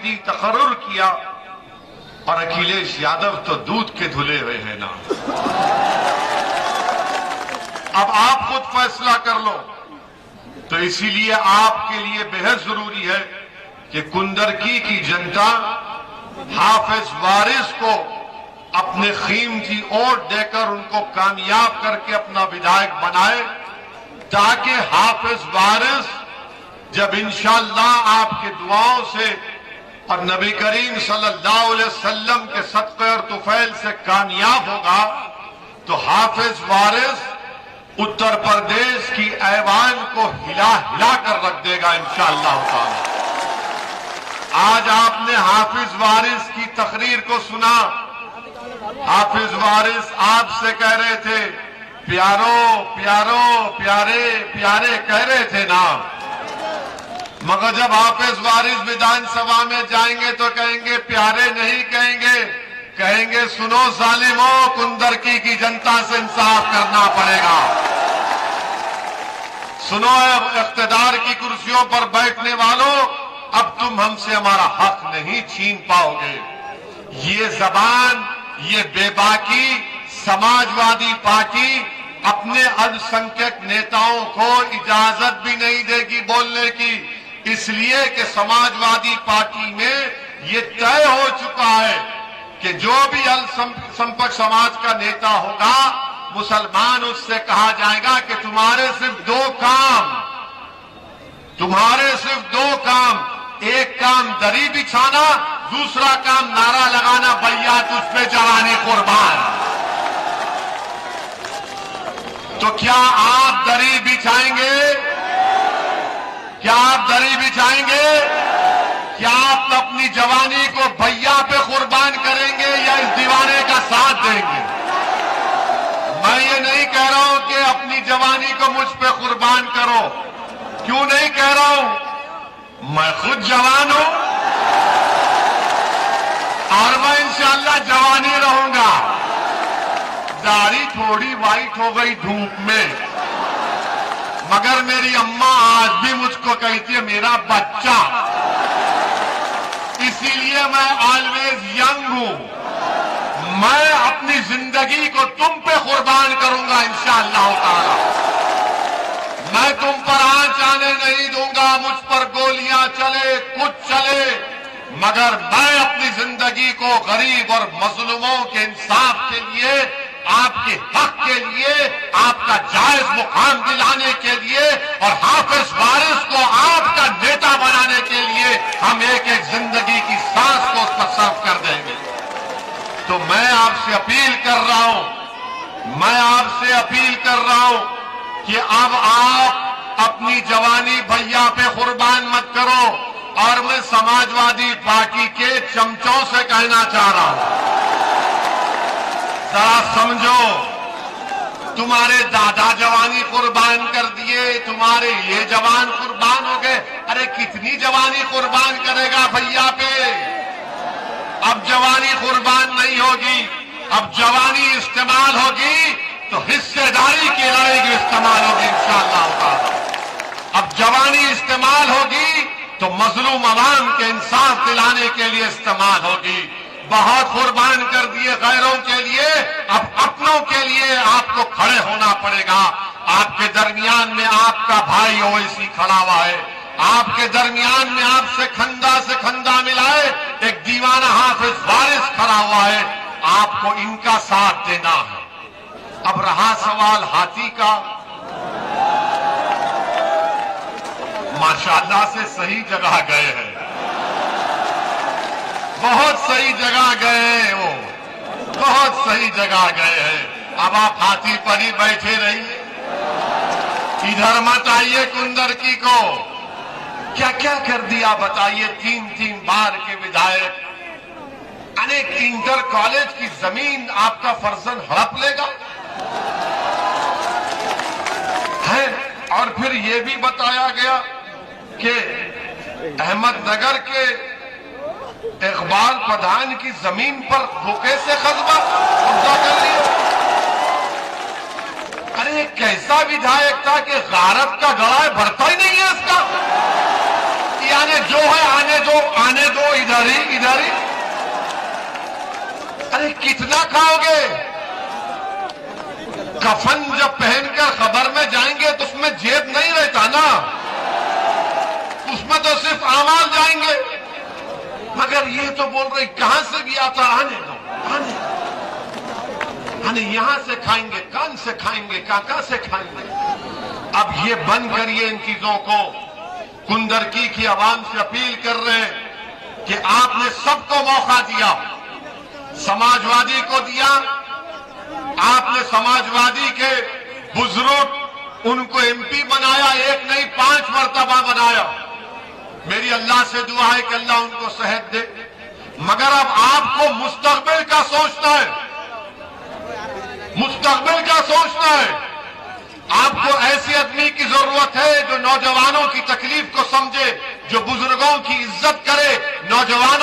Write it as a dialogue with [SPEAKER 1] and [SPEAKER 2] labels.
[SPEAKER 1] की, तकर्रुर किया, और अखिलेश यादव तो दूध के धुले हुए हैं ना। अब आप खुद फैसला कर लो। तो इसीलिए आपके लिए बेहद जरूरी है कि कुंदरकी की जनता हाफिज वारिस को अपने कीमती वोट देकर उनको कामयाब करके अपना विधायक बनाए, ताकि हाफिज वारिस जब इंशाअल्लाह आपकी दुआओं से और नबी करीम सल्लल्लाहु अलैहि वसल्लम के सदक़े और तुफैल से कामयाब होगा, तो हाफिज वारिस उत्तर प्रदेश की ऐवान को हिला हिला कर रख देगा इंशाअल्लाह ताला। आज आपने हाफिज वारिस की तकरीर को सुना। हाफिज वारिस आपसे कह रहे थे प्यारो प्यारो प्यारे प्यारे कह रहे थे ना, मगर जब हाफिज वारिस विधानसभा में जाएंगे तो कहेंगे प्यारे नहीं कहेंगे, कहेंगे सुनो जालिमों, कुंदरकी की जनता से इंसाफ करना पड़ेगा। सुनो इख्तिदार की कुर्सियों पर बैठने वालों, अब तुम हमसे हमारा हक नहीं छीन पाओगे। ये जबान, ये बेबाकी समाजवादी पार्टी अपने अल्पसंख्यक नेताओं को इजाजत भी नहीं देगी बोलने की, इसलिए कि समाजवादी पार्टी में ये तय हो चुका है कि जो भी अल्पसंख्यक समाज का नेता होगा, मुसलमान उससे कहा जाएगा कि तुम्हारे सिर्फ दो काम, एक काम दरी बिछाना, दूसरा काम नारा लगाना भैया तुझ पे जवानी कुर्बान। तो क्या आप दरी बिछाएंगे? क्या आप दरी बिछाएंगे? क्या आप अपनी जवानी को भैया पे कुर्बान करेंगे या इस दीवाने का साथ देंगे? मैं ये नहीं कह रहा हूं कि अपनी जवानी को मुझ पे कुर्बान करो। क्यों नहीं कह रहा हूं? मैं खुद जवान हूं और मैं इंशाअल्लाह जवानी रहूंगा। दाढ़ी थोड़ी वाइट हो गई धूप में, मगर मेरी अम्मा आज भी मुझको कहती है मेरा बच्चा, इसीलिए मैं ऑलवेज यंग हूं। मैं अपनी जिंदगी को तुम पे कुर्बान करूंगा इंशाअल्लाह ताला। मैं तुम पर आंच आने नहीं दूंगा, मुझ पर गोलियां चले, कुछ चले, मगर मैं अपनी जिंदगी को गरीब और मजलूमों के इंसाफ के लिए, आपके हक के लिए, आपका जायज मुकाम दिलाने के लिए और हाफिज वारिस को आपका नेता बनाने के लिए हम एक एक जिंदगी की सांस को उसका सर्व कर देंगे। तो मैं आपसे अपील कर रहा हूं कि अब आप अपनी जवानी भैया पे कुर्बान मत करो। और मैं समाजवादी पार्टी के चमचों से कहना चाह रहा हूं, जरा समझो, तुम्हारे दादा जवानी कुर्बान कर दिए, तुम्हारे ये जवान कुर्बान हो गए, अरे कितनी जवानी कुर्बान करेगा भैया पे? अब जवानी कुर्बान नहीं होगी, अब जवानी इस्तेमाल होगी तो हिस्सेदारी की लड़ाई की इस्तेमाल होगी इंशाअल्लाह ताला। अब जवानी इस्तेमाल होगी तो मजलूम अवाम के इंसाफ दिलाने के लिए इस्तेमाल होगी। बहुत कुर्बान कर दिए गैरों के लिए, अब अपनों के लिए आपको खड़े होना पड़ेगा। आपके दरमियान में आपका भाई ओवैसी खड़ा हुआ है, आपके दरमियान में आपसे खंदा मिलाए एक दीवाना हाफिज वारिस खड़ा हुआ है, आपको इनका साथ देना है। अब रहा सवाल हाथी का, माशाअल्लाह से सही जगह गए हैं, बहुत सही जगह गए हैं, वो बहुत सही जगह गए हैं। अब आप हाथी पर ही बैठे रहिए, इधर मत आइए। कुंदरकी को क्या क्या कर दिया बताइए? 3 बार के विधायक, अनेक इंटर कॉलेज की जमीन आपका फर्जन हड़प लेगा है। और फिर यह भी बताया गया कि अहमदनगर के इकबाल प्रधान की जमीन पर धोखे से कब्जा कर लिया। अरे कैसा विधायक था कि गारत का गड़ा भरता ही नहीं है इसका, यानी जो है आने दो इधर। इधर ही। अरे कितना खाओगे? कफन जब पहनकर कब्र में जाएंगे तो उसमें जेब नहीं रहता ना, उसमें तो सिर्फ आमाल जाएंगे। मगर ये तो बोल रहे कहां से गया था, आने दो, आने यहां से खाएंगे, कान से खाएंगे, काका से खाएंगे। अब ये बंद करिए इन चीजों को। कुंदरकी की आवाम से अपील कर रहे हैं कि आपने सबको मौका दिया, समाजवादी को दिया, आपने समाजवादी के बुजुर्ग उनको एमपी बनाया, एक नहीं 5 मर्तबा बनाया। मेरी अल्लाह से दुआ है कि अल्लाह उनको सेहत दे। मगर अब आपको मुस्तकबिल का सोचना है, मुस्तकबिल का सोचना है। आपको ऐसे आदमी की जरूरत है जो नौजवानों की तकलीफ को समझे, जो बुजुर्गों की इज्जत करे, नौजवान